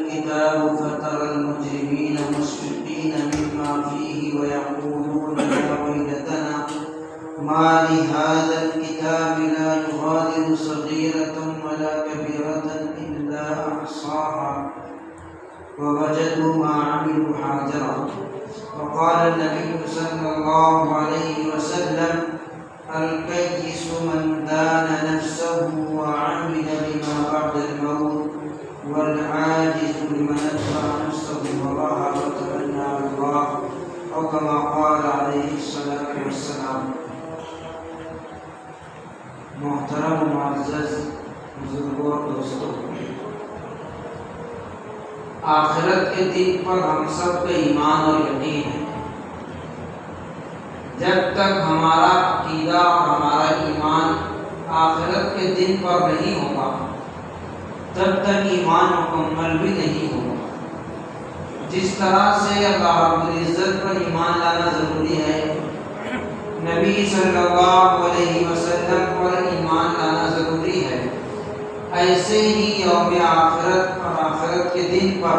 الكتاب فترى المجرمين مشفقين مما فيه ويقولون يا ويلتنا ما لهذا الكتاب لا يغادر صغيرة ولا كبيرة إلا أحصاها ووجدوا ما عملوا حاضرا. وقال النبي صلى الله عليه وسلم الكيس من دان نفسه وعمل لما بعد الموت والعاجز لمن اتبع نفسه وراها وتمنى على الله او كما قال عليه الصلاة والسلام. محترم و معزز بزرگوں اور دوستوں، آخرت کے دن پر ہم سب کا ایمان اور یقین ہے. جب تک ہمارا عقیدہ اور ہمارا ایمان آخرت کے دن پر نہیں ہوگا تب تک ایمان مکمل بھی نہیں ہوگا. جس طرح سے اللہ رب العزت پر ایمان لانا ضروری ہے، نبی صلی اللہ علیہ وسلم پر ایمان لانا ضروری ہے، ایسے ہی یوم آخرت اور آخرت کے دن پر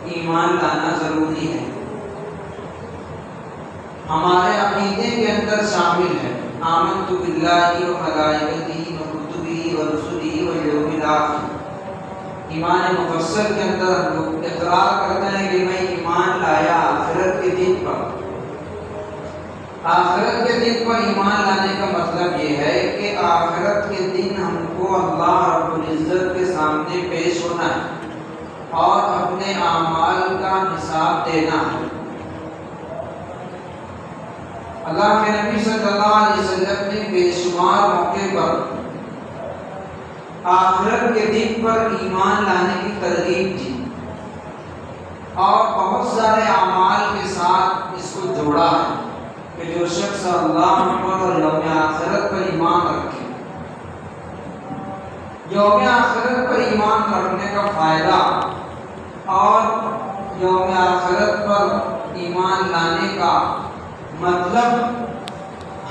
ایمان لانا ضروری ہے. ہمارے عقیدے کے اندر شامل ہے آمنت باللہ و ملائکتہ و کتبہ و رسلہ و یوم الآخر. ایمان مفصل کے اندر ہم لوگ اقرار کرتے ہیں کہ میں ایمان لایا آخرت کے دن پر. آخرت کے دن پر ایمان لانے کا مطلب یہ ہے کہ آخرت کے دن ہم کو اللہ رب العزت کے سامنے پیش ہونا ہے اور اپنے اعمال کا حساب دینا ہے. اللہ کے نبی صلی اللہ علیہ وسلم نے بے شمار موقع پر آخرت کے دن پر ایمان لانے کی ترغیب دی اور بہت سارے اعمال کے ساتھ اس کو جوڑا ہے کہ جو شخص اللہ پر اور یوم آخرت پر ایمان رکھے، یوم آخرت پر ایمان رکھنے کا فائدہ اور یوم آخرت پر ایمان لانے کا مطلب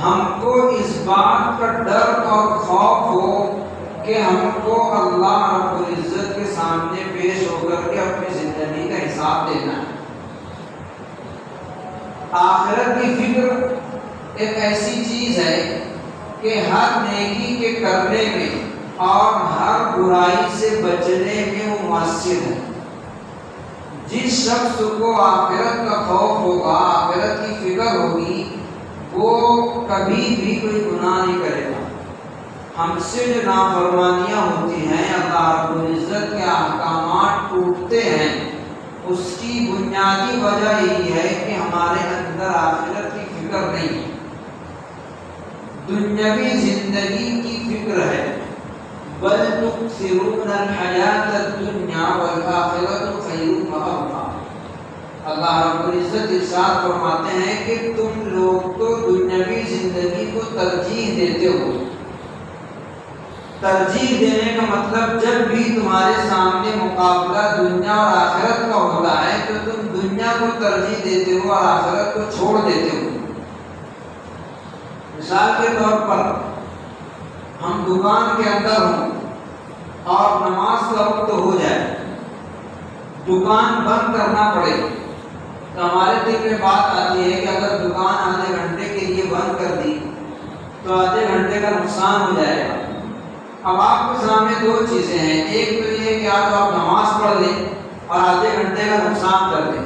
ہم کو اس بات کا ڈر اور خوف ہو کہ ہم کو اللہ رب العزت کے سامنے پیش ہو کر کے اپنی زندگی کا حساب دینا ہے. آخرت کی فکر ایک ایسی چیز ہے کہ ہر نیکی کے کرنے میں اور ہر برائی سے بچنے میں وہ مؤثر ہے. جس شخص کو آخرت کا خوف ہوگا، آخرت کی فکر ہوگی، وہ کبھی بھی کوئی گناہ نہیں کرے گا. ہم سے جو نافرمانیاں ہوتی ہیں، اللہ رب العزت کے احکامات ٹوٹتے ہیں، اس کی بنیادی وجہ یہی ہے کہ ہمارے اندر آخرت کی فکر نہیں ہے، دنیاوی زندگی کی فکر ہے. بل تؤثرون الحیاۃ الدنیا والآخرۃ خیر وابقیٰ. اللہ رب العزت ارشاد فرماتے ہیں کہ تم لوگ تو دنیاوی زندگی کو ترجیح دیتے ہو. ترجیح دینے کا مطلب جب بھی تمہارے سامنے مقابلہ دنیا اور آخرت کا ہوتا ہے تو تم دنیا کو ترجیح دیتے ہو اور آخرت کو چھوڑ دیتے ہو. مثال کے طور پر ہم دکان کے اندر ہوں اور نماز کا وقت ہو جائے، دکان بند کرنا پڑے تو ہمارے دل میں بات آتی ہے کہ اگر دکان آدھے گھنٹے کے لیے بند کر دی تو آدھے گھنٹے کا نقصان ہو جائے گا. اب آپ کے سامنے دو چیزیں ہیں، ایک تو یہ کہ یا تو آپ نماز پڑھ لیں اور آدھے گھنٹے کا نقصان کر دیں،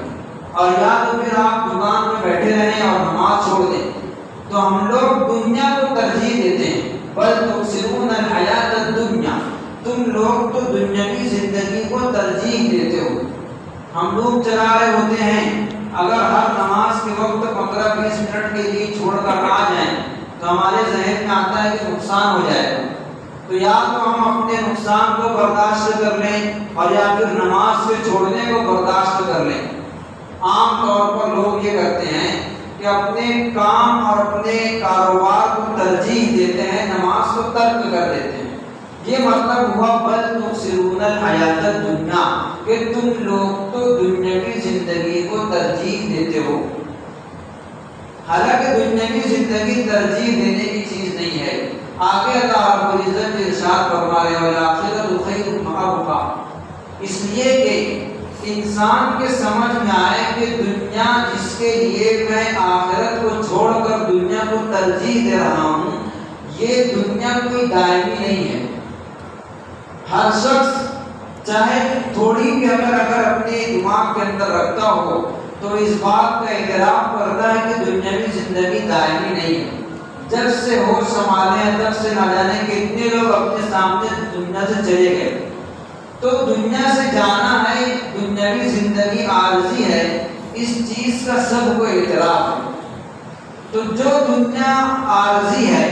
اور یا تو پھر آپ دکان میں بیٹھے رہیں اور نماز چھوڑ دیں. تو ہم لوگ دنیا کو ترجیح دیتے ہیں. بل تؤثرون الحیاۃ الدنیا، تم لوگ تو دنیاوی زندگی کو ترجیح دیتے ہو. ہم لوگ چلا رہے ہوتے ہیں، اگر ہر نماز کے وقت 15-20 منٹ کے لیے چھوڑ کر آ جائیں تو ہمارے ذہن میں آتا ہے کہ نقصان ہو جائے گا. تو یا تو ہم اپنے نقصان کو برداشت کر لیں اور یا پھر نماز سے چھوڑنے کو برداشت کر لیں. عام طور پر لوگ یہ کرتے ہیں کہ اپنے کام اور اپنے کاروبار کو ترجیح دیتے ہیں، نماز کو ترک کر دیتے ہیں. یہ مطلب ہوا بل تؤثرون الحیاۃ الدنیا کہ تم لوگ تو دنیاوی زندگی کو ترجیح دیتے ہو. حالانکہ دنیاوی زندگی ترجیح دینے کی چیز نہیں ہے. آگے اللہ رب العزت ارشاد فرما رہے ہیں والآخرۃ خیر وابقیٰ، اس لیے کہ انسان کے سمجھ میں آئے کہ دنیا جس کے لیے میں آخرت کو چھوڑ کر دنیا کو ترجیح دے رہا ہوں، یہ دنیا کوئی دائمی نہیں ہے۔ ہر شخص چاہے تھوڑی بھی اگر اپنے دماغ کے اندر رکھتا ہو تو اس بات کا اعتراف کرتا ہے کہ دنیاوی زندگی دائمی نہیں ہے۔ جب سے ہوش سنبھالے ہیں تب سے نہ جانے کتنے لوگ اپنے سامنے دنیا سے چلے گئے۔ تو دنیا سے جانا ہے، دنیاوی زندگی عارضی ہے، اس چیز کا سب کو اعتراف ہے۔ تو جو دنیا عارضی ہے،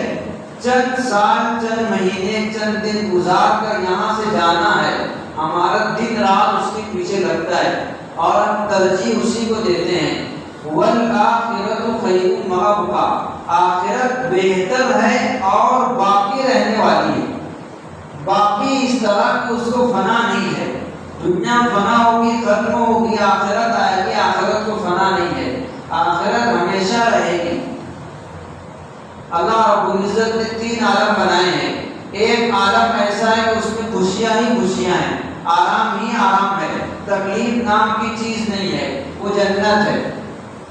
چند سال، چند مہینے، چند دن گزار کر یہاں سے جانا ہے، ہمارا دن رات اس کے پیچھے لگتا ہے اور ہم ترجیح اسی کو دیتے ہیں۔ وَالْآخِرَةُ خَيْرٌ وَأَبْقَىٰ، آخرت بہتر ہے اور باقی رہنے والی ہے۔ باقی اس طرح کہ اس کو فنا نہیں ہے۔ دنیا فنا ہوگی، ختم ہوگی، آخرت آئے گی، آخرت کو فنا نہیں ہے، آخرت ہمیشہ رہے گی۔ اللہ رب العزت نے 3 عالم بنائے ہیں۔ ایک عالم ایسا ہے کہ اس میں خوشیاں ہی خوشیاں ہیں، آرام ہی آرام ہے، تکلیف نام کی چیز نہیں ہے، وہ جنت ہے۔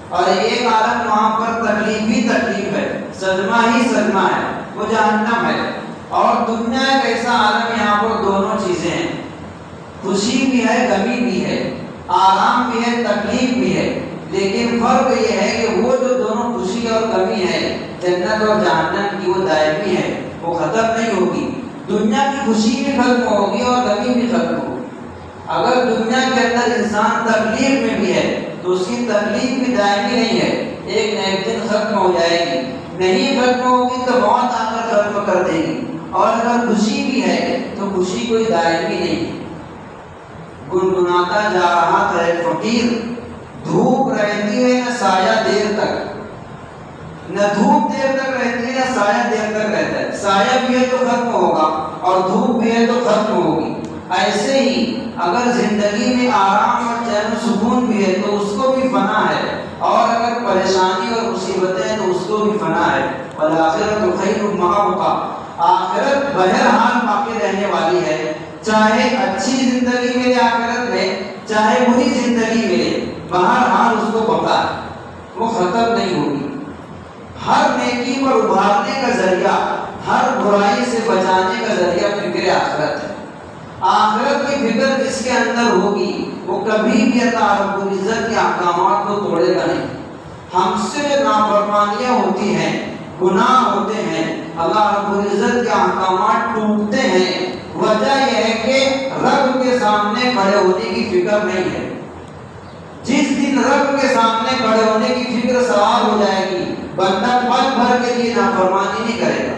اور ایک عالم وہاں پر تکلیف ہی تکلیف ہے، صدمہ ہی صدمہ ہے، وہ جہنم ہے۔ اور دنیا ایک ایسا عالم، یہاں پر دونوں چیزیں ہیں، خوشی بھی ہے، غمی بھی ہے، آرام بھی ہے، تکلیف بھی ہے۔ لیکن فرق یہ ہے کہ وہ جو دونوں خوشی اور غمی ہے، جنت اور جہنم کی، وہ دائمی ہے، وہ ختم نہیں ہوگی۔ دنیا کی خوشی بھی ختم ہوگی اور غمی بھی ختم ہوگی۔ اگر دنیا کے اندر انسان تکلیف میں بھی ہے تو اس کی تکلیف بھی دائمی نہیں ہے، ایک نہ ایک دن ختم ہو جائے گی۔ نہیں ختم ہوگی تو موت آ کر ختم کر دے گی۔ اور اگر خوشی بھی ہے تو خوشی کوئی دائمی نہیں۔ گنگناتا جا رہا تھا ایک فقیر، دھوپ رہتی ہے نہ سایہ دیر تک، نہ دھوپ دیر تک رہتی ہے نہ سایہ دیر تک رہتا ہے۔ سایہ بھی ہے تو ختم ہوگا اور دھوپ بھی ہے تو ختم ہوگی۔ ایسے ہی اگر زندگی میں آرام اور چین و سکون بھی ہے تو اس کو بھی فنا ہے، اور اگر پریشانی اور مصیبتیں ہیں تو اس کو بھی فنا ہے۔ وَالْآخِرَةُ خَيْرٌ وَأَبْقَىٰ، آخرت بہرحال باقی رہنے والی ہے، چاہے اچھی زندگی ملے آخرت میں، چاہے بری زندگی ملے، بہرحال اس کو بقا ہے، وہ ختم نہیں ہوگی۔ ہر نیکی پر ابھارنے کا ذریعہ، ہر برائی سے بچانے کا ذریعہ فکر آخرت ہے۔ آخرت کی فکر جس کے اندر ہوگی وہ کبھی بھی اللہ رب العزت کے احکامات کو توڑے گا نہیں۔ ہم سے جو نافرمانیاں ہوتی ہیں، گناہ ہوتے ہیں، اللہ رب العزت کے احکامات ٹوٹتے ہیں، وجہ یہ ہے کہ رب کے سامنے کھڑے ہونے کی فکر نہیں ہے۔ جس دن رب کے سامنے کھڑے ہونے کی فکر سوال ہو جائے گی، بندہ پل بھر کے لیے نافرمانی نہیں کرے گا۔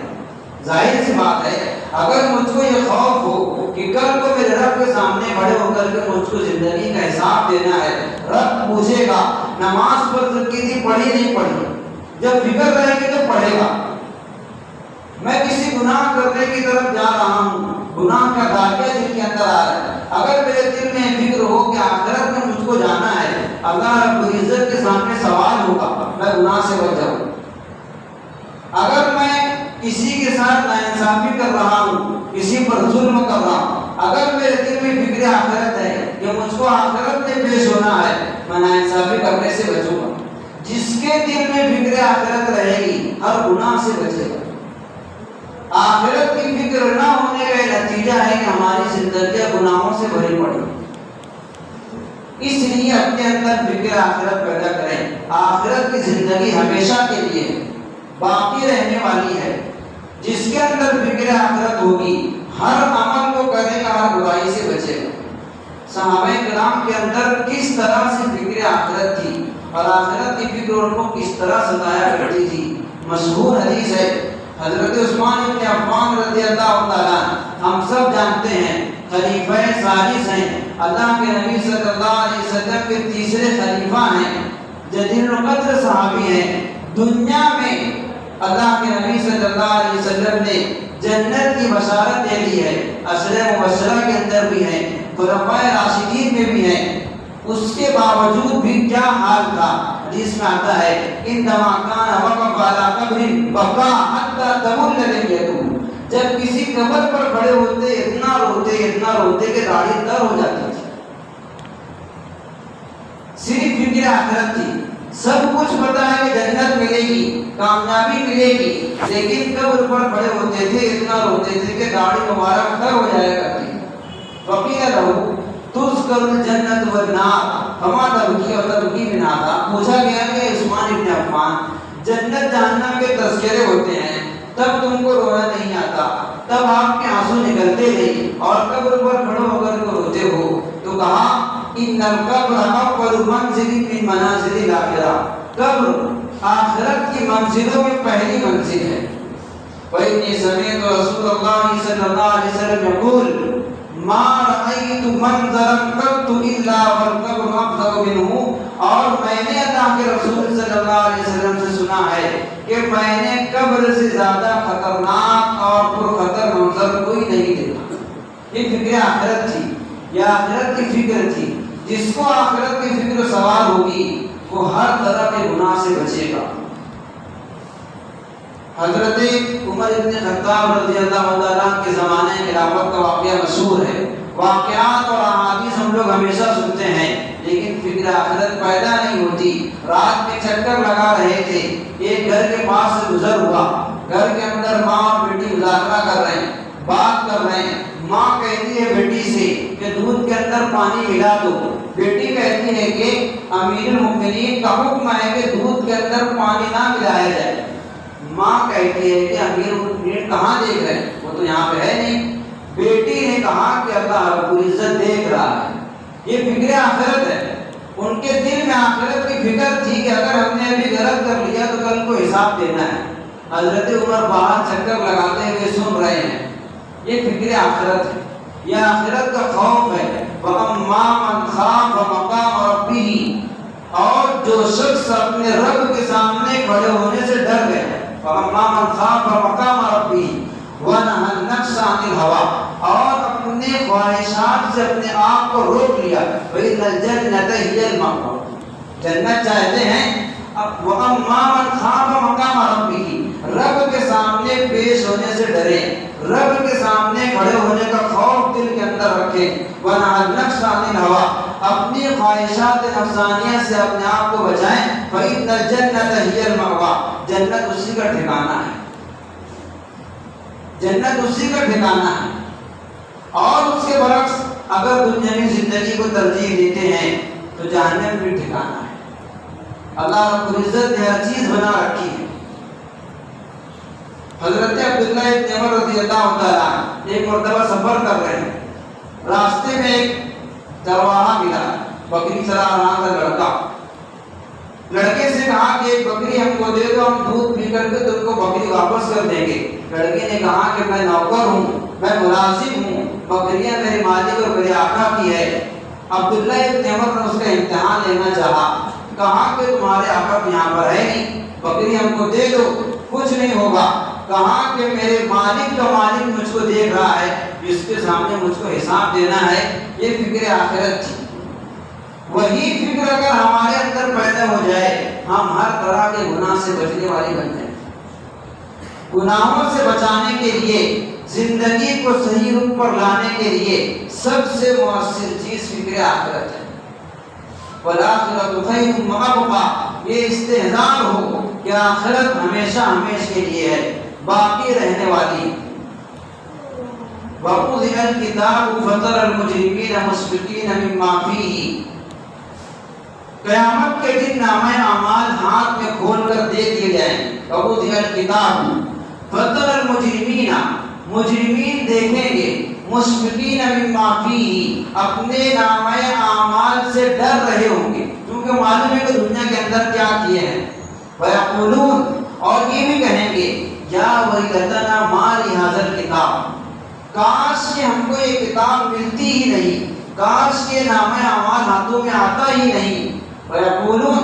ظاہر سی بات ہے، اگر مجھ کو یہ خوف ہو کہ کل کو میرے رب کے سامنے کھڑے ہو کر کے مجھ کو زندگی کا حساب دینا ہے، رب پوچھے گا نماز فرض کی تھی، پڑھی نہیں پڑھی، جب فکر رہے گی تو پڑھے گا۔ میں کسی گناہ کرنے کی طرف جا رہا ہوں، گناہ کا داغیہ دل کے اندر آ رہا ہے، اگر میرے دل میں فکر ہو کہ آخرت میں مجھ کو جانا ہے، اللہ رب العزت کے سامنے سوال ہوگا، میں گناہ سے بچ جاؤں۔ اگر میں کسی کے ساتھ ناانصافی کر رہا ہوں، کسی پر ظلم کر رہا ہوں، اگر میرے دل میں فکر آخرت ہے کہ مجھ کو آخرت میں پیش ہونا ہے، میں ناانصافی کرنے سے بچوں گا۔ جس کے دل میں فکر آخرت رہے گی ہر گناہ سے بچے گا۔ آخرت کی فکر نہ ہونے کا نتیجہ ہے کہ ہماری زندگیاں گناہوں سے بھری پڑی۔ اس لیے اپنے اندر فکر آخرت پیدا کریں۔ آخرت کی زندگی ہمیشہ کے لیے باقی رہنے والی ہے۔ جس کے اندر فکر آخرت ہوگی ہر عمل کو کرے گا، ہر برائی سے بچے گا۔ صحابہ کرام کے اندر کس طرح سے فکر آخرت تھی اور آخرت کی فکر ان کو کس طرح ستایا کرتی تھی، مشہور حدیث ہے۔ حضرت عثمان بن عفان رضی اللہ تعالیٰ ہم سب جانتے ہیں، خلیفہ ثالث ہیں، اللہ کے نبی صلی اللہ علیہ وسلم کے تیسرے خلیفہ ہیں، جلیل القدر صحابی ہیں۔ دنیا میں اللہ کے نبی صلی اللہ علیہ وسلم نے جنت کی بشارت دے دی ہے، عشرہ مبشرہ کے اندر بھی ہے، خلفائے راشدین میں بھی ہے۔ اس کے باوجود بھی کیا حال تھا، جس میں آتا ہے انما کان وقف علی قبر بقا حتی تمل لحیتہ، جب کسی قبر پر کھڑے ہوتے اتنا روتے کہ داڑھی تر ہو جاتی تھی۔ فکر آخرت تھی. سب کچھ پتا ہے کہ جنت ملے گی, کامیابی ملے گی, لیکن قبر پر کھڑے ہوتے تھے اتنا روتے تھے کہ داڑھی مبارک تر ہو جایا کرتی. فقیل لہو تذکر الجنت والنار فما تبکی و تبکی من هذا. پوچھا گیا کہ عثمان ابن عفان جنت جہنم کے تذکرے ہوتے ہیں تب تم کو رونا نہیں آتا, تب آپ کے آنسو نکلتے نہیں اور قبر پر کھڑے ہو کر کے روتے ہو. تو کہا ان القبر اول منزل من منازل الاخرہ, قبر آخرت کی منزلوں میں پہلی منزل ہے. وإني سمعت رسول الله صلى الله عليه وسلم يقول ما رأيت منظرا قط إلا والقبر أفضل منه. اور میں نے اللہ کے رسول صلی اللہ علیہ وسلم سے سنا ہے کہ میں نے قبر سے زیادہ خطرناک اور پرخطر منظر کوئی نہیں دیکھا. یہ فکر آخرت تھی, یہ آخرت کی فکر تھی. جس کو آخرت کی فکر سوار ہوگی وہ ہر طرح کے گناہ سے بچے گا. حضرت عمر ابن خطاب رضی اللہ عنہ کے زمانے میں خلافت کا واقعہ مشہور ہے. واقعات اور احادیث ہم لوگ ہمیشہ سنتے ہیں لیکن فکر آخرت پیدا نہیں ہوتی. رات میں چکر لگا رہے تھے, ایک گھر کے پاس سے گزر ہوا. گھر کے اندر ماں اور بیٹی مذاکرہ کر رہے ہیں, بات کر رہے ہیں. ماں کہتی ہے بیٹی سے کہ دودھ کے اندر پانی ملا دو. بیٹی کہتی ہے کہ امیر المؤمنین کا حکم ہے کہ دودھ کے اندر پانی نہ ملایا جائے. ماں کہتی ہے کہ امیر المؤمنین کہاں دیکھ رہے ہیں, وہ تو یہاں پہ ہے نہیں. بیٹی نے کہا کہ اللہ رب العزت دیکھ رہا ہے. یہ فکر آخرت ہے. ان کے دل میں آخرت کی فکر تھی کہ اگر ہم نے ابھی غلط کر لیا تو کل کو حساب دینا ہے. حضرت عمر باہر چکر لگاتے ہوئے سن رہے ہیں. یہ فکر آخرت ہے, یہ آخرت کا خوف ہے. وَأَمَّا مَنْ خَافَ مَقَامَ رَبِّهِ, اور جو شخص اپنے رب کے سامنے کھڑے ہونے سے ڈر گئے. وَأَمَّا مَنْ خَافَ مَقَامَ رَبِّهِ وَنَهَى النَّفْسَ عَنِ الْهَوَىٰ, اور اپنے خواہشات سے اپنے آپ کو روک لیا. فَإِنَّ الْجَنَّةَ هِيَ الْمَأْوَىٰ, جنت چاہتے ہیں. وَأَمَّا مَنْ خَافَ مَقَامَ رَبِّهِ, رب کے سامنے پیش ہونے سے ڈریں, رب کے سامنے کھڑے ہونے کا خوف دل کے اندر رکھیں. وَنَهَى النَّفْسَ عَنِ الْهَوَىٰ, اپنی خواہشات نفسانیہ سے اپنے آپ کو بچائیں. فَإِنَّ الْجَنَّةَ هِيَ الْمَأْوَىٰ, جنت اسی کا ٹھکانہ ہے, جنت اسی کا ٹھکانہ ہے. اور اس کے برعکس اگر دنیاوی زندگی کو ترجیح دیتے ہیں تو جہنم بھی ٹھکانہ ہے. اللہ رب العزت نے ہر چیز بنا رکھی ہے. حضرت عبداللہ ابن عمر رضی اللہ تعالیٰ ایک مرتبہ سفر کر رہے ہیں. راستے میں ایک چرواہا ملا, بکری چرا رہا تھا لڑکا. لڑکے سے کہا کہ ایک بکری ہم کو دے دو, ہم دودھ پی کر کے تم کو بکری واپس کر دیں گے. لڑکے نے کہا کہ میں نوکر ہوں, میں ملازم ہوں, بکریاں میرے مالک اور میرے آقا کی ہے. عبداللہ ابن عمر نے اس کا امتحان لینا چاہا. کہا کہ تمہارے آقا یہاں پر ہے نہیں, بکری ہم کو دے دو, کچھ نہیں ہوگا. کہا کہ میرے مالک کا مالک مجھ کو دیکھ رہا ہے, جس کے سامنے مجھ کو حساب دینا ہے. یہ فکر آخرت تھی. وہی فکر اگر ہمارے اندر پیدا ہو جائے ہم ہر طرح کے گناہ سے بچنے والے بن جائیں. گناہوں سے بچانے کے لیے, زندگی کو صحیح رخ پر لانے کے لیے سب سے مؤثر چیز فکر آخرت ہے. وَالْآخِرَةُ خَيْرٌ وَأَبْقَىٰ, یہ استحضار ہو کہ آخرت ہمیشہ ہمیشہ کے لیے ہے, باقی رہنے والی. وَوُضِعَ الْكِتَابُ فَتَرَى الْمُجْرِمِينَ مُشْفِقِينَ مِمَّا فِيهِ, قیامت کے دن نامہ اعمال ہاتھ میں کھول کر دے دیے جائیں. وَوُضِعَ الْكِتَابُ فَتَرَى الْمُجْرِمِينَ, مجرمین دیکھیں گے, مشفقین مما فیہ, اپنے نامہ اعمال سے ڈر رہے ہوں گے کیونکہ معلوم ہے کہ دنیا کے اندر کیا کیے ہیں. وَيَقُولُونَ, اور یہ بھی کہیں گے یا وَيْلَتَنَا مَا لِهَٰذَا الْكِتَابِ, کاش کہ ہم کو یہ کتاب ملتی ہی نہیں, کاش کہ نامہ اعمال ہاتھوں میں آتا ہی نہیں. وَيَقُولُونَ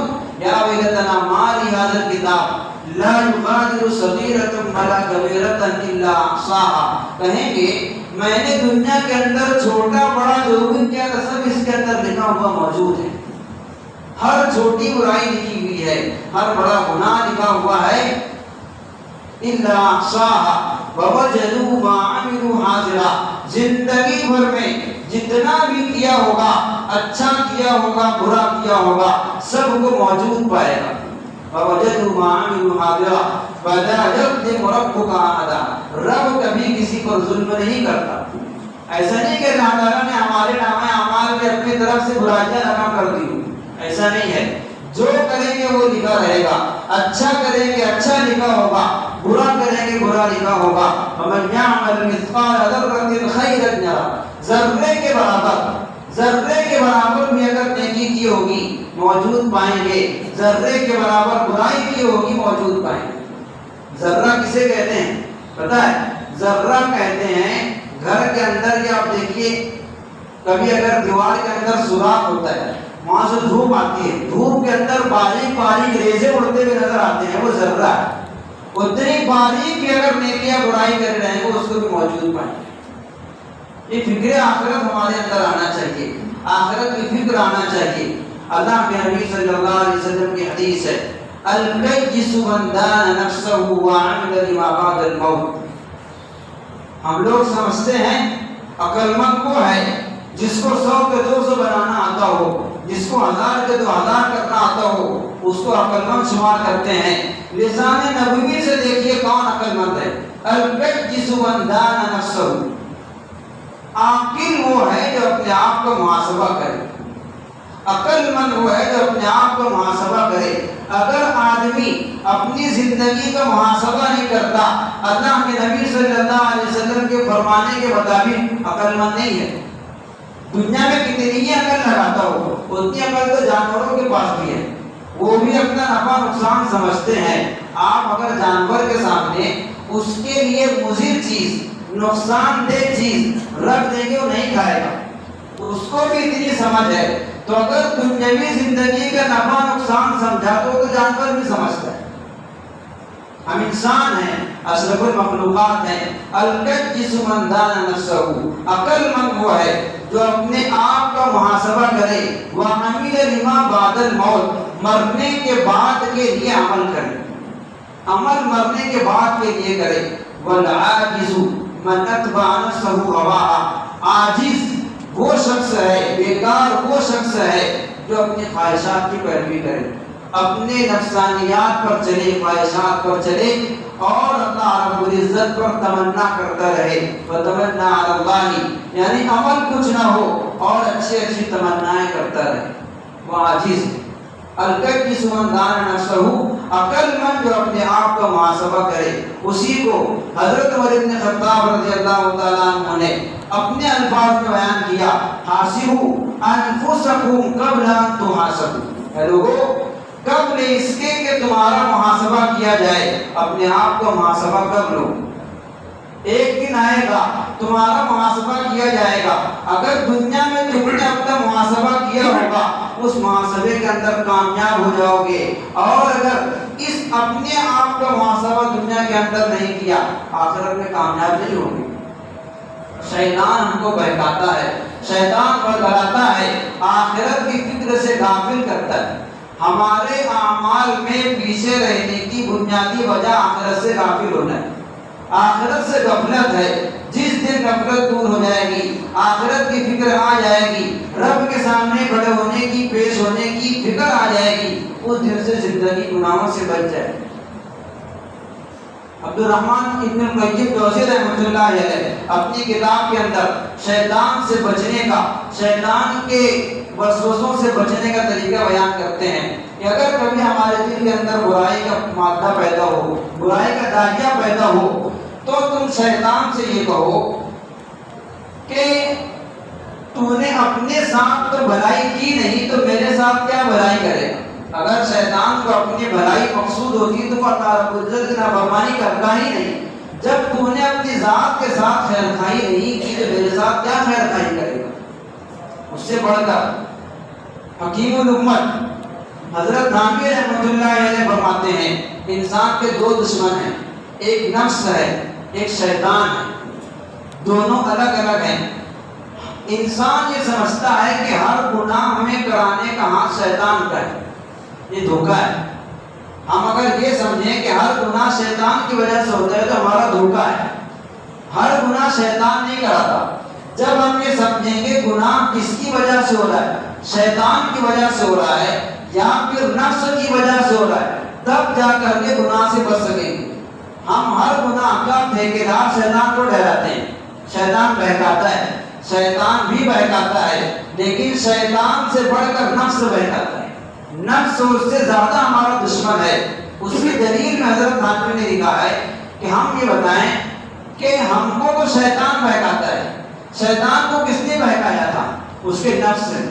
یا وَيْلَتَنَا مَا لِهَٰذَا الْكِتَابِ لا يغادر صغيرة ولا كبيرة إلا أحصاها, کہیں گے میں نے دنیا کے اندر چھوٹا بڑا جو بھی کیا تھا سب اس کے اندر لکھا ہوا موجود ہے. ہر چھوٹی برائی لکھی ہوئی ہے, ہر بڑا گناہ لکھا ہوا ہے. إلا أحصاها ووجدوا ما عملوا حاضرا, زندگی بھر میں جتنا بھی کیا ہوگا، اچھا کیا ہوگا برا کیا ہوگا، سب کو موجود پائے گا۔ وَوَجَدُوا مَا عَمِلُوا حَاضِرًا وَلَا يَظْلِمُ رَبُّكَ أَحَدًا۔ رب کبھی کسی پر ظلم نہیں کرتا۔ ایسا نہیں کہ اللہ تعالیٰ نے ہمارے نامہ اعمال میں اپنی طرف سے برائیاں رقم کر دی، ایسا نہیں ہے۔ جو کریں گے وہ لکھا رہے گا، اچھا کریں گے اچھا لکھا ہوگا، برا کریں گے برا لکھا ہوگا۔ وَمَنْ يَعْمَلْ مِثْقَالَ ذَرَّةٍ خَيْرًا يَرَهُ۔ ذرے کے برابر بھی اگر نیکی کی ہوگی موجود پائیں گے، ذرے کے برابر برائی کی ہوگی موجود پائیں گے۔ ذرہ کسے کہتے ہیں پتہ ہے؟ ذرہ کہتے ہیں گھر کے اندر، یہ آپ دیکھیے کبھی اگر دیوار کے اندر سوراخ ہوتا ہے، وہاں سے دھوپ آتی ہے، دھوپ کے اندر باریک باریک ریزے اڑتے ہوئے نظر آتے ہیں، وہ ذرہ ہے۔ اتنی باریک بھی اگر نیکیاں برائی کر رہے ہیں وہ اس کو بھی موجود پائیں گے۔ یہ فکر آخرت ہمارے اندر آنا چاہیے، آخرت کی فکر آنا چاہیے۔ اللہ کے نبی صلی اللہ علیہ وسلم کی حدیث ہے، الکیس من دان نفسہ وعمل لما بعد الموت۔ ہم لوگ سمجھتے ہیں عقل مند وہ ہے جس کو 100 کے 200 بنانا آتا ہو، جس کو 1000 کے 2000 کرنا آتا ہو، اس کو عقل مند شمار کرتے ہیں۔ لسان نبوی سے دیکھیے کون عقل مند ہے۔ الکیس من دان نفسہ، عاقل وہ ہے جو اپنے آپ کو محاسبہ کرے، عقل مند وہ ہے جو اپنے آپ کو محاسبہ کرے۔ اگر آدمی اپنی زندگی کا محاسبہ نہیں کرتا، اللہ کے نبی صلی اللہ علیہ وسلم کے فرمانے کے مطابق عقل مند نہیں ہے۔ دنیا میں کتنی ہی عقل لگاتا ہو، اتنی عقل تو جانوروں کے پاس بھی ہے، وہ بھی اپنا نفع نقصان سمجھتے ہیں۔ آپ اگر جانور کے سامنے اس کے لیے مضر چیز، نقصان دہ چیز رکھ دیں گے وہ نہیں کھائے گا، اس کو بھی اتنی سمجھ ہے۔ تو اگر دنیاوی زندگی کا نفع نقصان سمجھا تو جانور بھی سمجھتا ہے۔ ہم انسان ہیں، اشرف المخلوقات ہیں۔ الکیس من دان نفسہ، عقل مند وہ ہے جو اپنے آپ کا محاسبہ کرے، وعمل لما بعد الموت، مرنے کے بعد کے لیے عمل کرے، عمل مرنے کے بعد کے لیے کرے۔ والعاجز من اتبع نفسہ ہواها، عاجز وہ شخص ہے، بیکار وہ شخص ہے جو اپنی خواہشات کی پیروی کرے، اپنے نفسانیات پر چلے، خواہشات پر چلے اور اللہ رب العزت پر تمنا کرتا رہے۔ فتمنا علی اللہ، یعنی عمل کچھ نہ ہو اور اچھی اچھی تمنائیں کرتا رہے، وہ عاجز۔ الکیس من دان نفسہ، عقل مند جو اپنے آپ کا محاسبہ کرے، اسی کو حضرت عمر بن خطاب رضی اللہ تعالیٰ عنہ نے اپنے الفاظ میں بیان کیا، حاسبوا انفسکم قبل ان تحاسبوا۔ اے لوگو، قبل اس کے کہ تمہارا محاسبہ کیا جائے، اپنے آپ کا محاسبہ کر لو۔ ایک دن آئے گا تمہارا محاسبہ کیا جائے گا۔ اگر دنیا میں تم نے اپنا محاسبہ کیا ہوگا، اس محاسبے کے اندر کامیاب ہو جاؤ گے، اور اگر اس اپنے آپ کا محاسبہ دنیا کے اندر نہیں کیا، آخرت میں کامیاب نہیں ہوگے۔ شیطان ہم کو بہکاتا ہے، شیطان بہکاتا ہے، آخرت کی فکر سے غافل کرتا ہے۔ ہمارے اعمال میں پیچھے رہنے کی بنیادی وجہ آخرت سے غافل ہونا ہے، آخرت سے غفلت ہے۔ جس دن غفلت دور ہو جائے گی، آخرت کی فکر آ جائے گی، رب کے سامنے کھڑے ہونے کی، پیش ہونے کی فکر آ جائے گی، اس دن سے زندگی گناہوں سے بچ جائے گی۔ عبدالرحمن ابن القیم جوزی رحمۃ اللہ علیہ اپنی کتاب کے اندر شیطان سے بچنے کا، شیطان کے وسوسوں سے بچنے کا طریقہ بیان کرتے ہیں کہ اگر کبھی ہمارے دل کے اندر برائی کا مادہ پیدا ہو، برائی کا داغیہ پیدا ہو، تو تم شیطان سے یہ کہو کہ تو نے اپنے ساتھ تو بھلائی کی نہیں، تو میرے ساتھ کیا بھلائی کرے گا۔ اگر شیطان کو اپنی بھلائی مقصود ہوتی تو وہ اللہ رب العزت کی نافرمانی کرتا ہی نہیں۔ جب تو نے اپنی ذات کے ساتھ خیر خواہی نہیں کی تو میرے ساتھ کیا خیر خواہی کرے گا۔ اس سے بڑھ کر حکیم الامت حضرت نامی رحمۃ اللہ علیہ فرماتے ہیں انسان کے دو دشمن ہیں، ایک نفس ہے، ایک شیطان ہے، دونوں الگ الگ ہیں۔ انسان یہ سمجھتا ہے کہ ہر گناہ ہمیں کرانے کا ہاتھ شیطان کا ہے، یہ دھوکہ ہے۔ ہم اگر یہ سمجھیں کہ ہر گناہ شیطان کی وجہ سے ہوتا ہے تو ہمارا دھوکہ ہے۔ ہر گناہ شیطان نہیں کراتا۔ جب ہم یہ سمجھیں گے گناہ کس کی وجہ سے ہو رہا ہے، شیطان کی وجہ سے ہو رہا ہے یا پھر نفس کی وجہ سے ہو رہا ہے، تب جا کر کے گناہ سے بچ سکیں گے۔ ہم ہر گناہ کا ٹھیکیدار شیطان کو ٹھہراتے ہیں، شیطان بہکاتا ہے، شیطان بھی بہکاتا ہے، لیکن شیطان سے بڑھ کر نفس بہکاتا ہے، نفس اس سے زیادہ ہمارا دشمن ہے۔ اس کی دلیل میں حضرت خاتمی نے لکھا ہے کہ ہم یہ بتائیں کہ ہم کو تو شیطان بہکاتا ہے، شیطان کو کس نے بہکایا تھا؟ اس کے نفس نے۔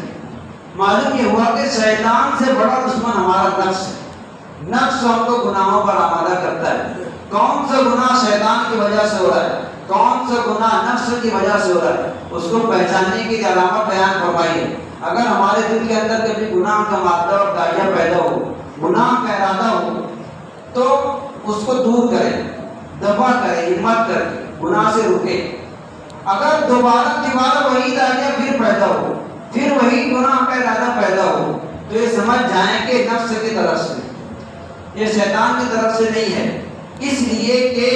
معلوم یہ ہوا کہ شیطان سے بڑا دشمن ہمارا نفس ہے، نفس ہم کو گناہوں پر آمادہ کرتا ہے۔ کون سا گناہ شیطان کی وجہ سے ہو رہا ہے، کون سا گناہ نفس کی وجہ سے ہو رہا ہے، اس کو پہچاننے کی علامت بیان فرمائیے۔ اگر ہمارے دل کے اندر کبھی گناہ کا مادہ اور داعیہ پیدا ہو، گناہ کا ارادہ ہو، تو اس کو دور کریں، دفع کریں، ہمت کریں، گناہ سے رکیں۔ اگر دوبارہ وہی داعیہ پھر پیدا ہو، پھر وہی گناہ کا ارادہ پیدا ہو، تو یہ سمجھ جائیں کہ نفس کی طرف سے، یہ شیطان کی طرف سے نہیں ہے۔ اس لیے کہ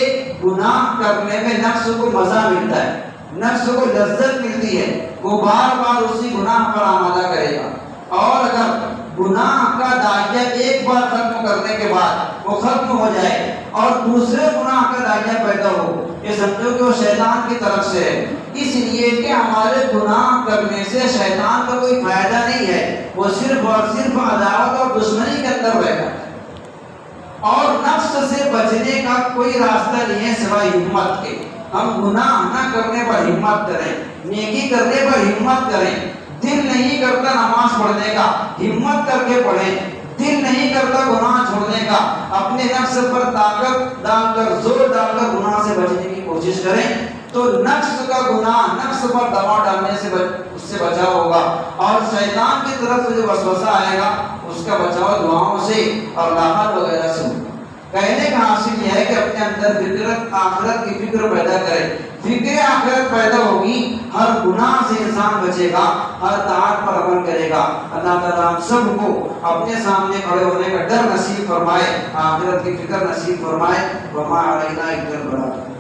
گناہ کرنے میں نفس کو مزہ ملتا ہے، نفس کو لذت ملتی ہے، وہ بار بار اسی گناہ پر آمادہ کرے گا۔ اور اگر گناہ کا داعیہ ایک بار ختم کرنے کے بعد وہ ختم ہو جائے اور دوسرے گناہ کا داعیہ پیدا ہو، یہ سمجھو کہ وہ شیطان کی طرف سے ہے۔ اس لیے کہ ہمارے گناہ کرنے سے شیطان کا کوئی فائدہ نہیں ہے، وہ صرف اور صرف عداوت اور دشمنی کے اندر رہتا ہے، اور نفس سے بچنے کا کوئی راستہ نہیں ہے سوائے ہمت کے۔ ہم گناہ نہ کرنے پر ہمت کریں، نیکی کرنے پر ہمت کریں۔ دل نہیں کرتا نماز پڑھنے کا، ہمت کر کے پڑھیں۔ دل نہیں کرتا گناہ چھوڑنے کا، اپنے نفس پر طاقت ڈال کر، زور ڈال کر گناہ سے بچنے کی کوشش کریں، تو نفس کا گناہ، نفس پر دباؤ ڈالنے سے اس سے بچاؤ ہوگا، اور شیطان کی طرف سے جو وسوسہ آئے گا اس کا بچاؤ دعاؤں سے اور لاحت وغیرہ سے ہوگا۔ کہنے کا حاصل یہ ہے کہ اپنے اندر فکر آخرت کی فکر پیدا کریں۔ فکر آخرت پیدا ہوگی، ہر گناہ سے انسان بچے گا، ہر طاعت پر عمل کرے گا۔ اللہ تعالیٰ ہم سب کو اپنے سامنے کھڑے ہونے کا ڈر نصیب فرمائے، آخرت کی فکر نصیب فرمائے۔ وما علینا الا البلاغ۔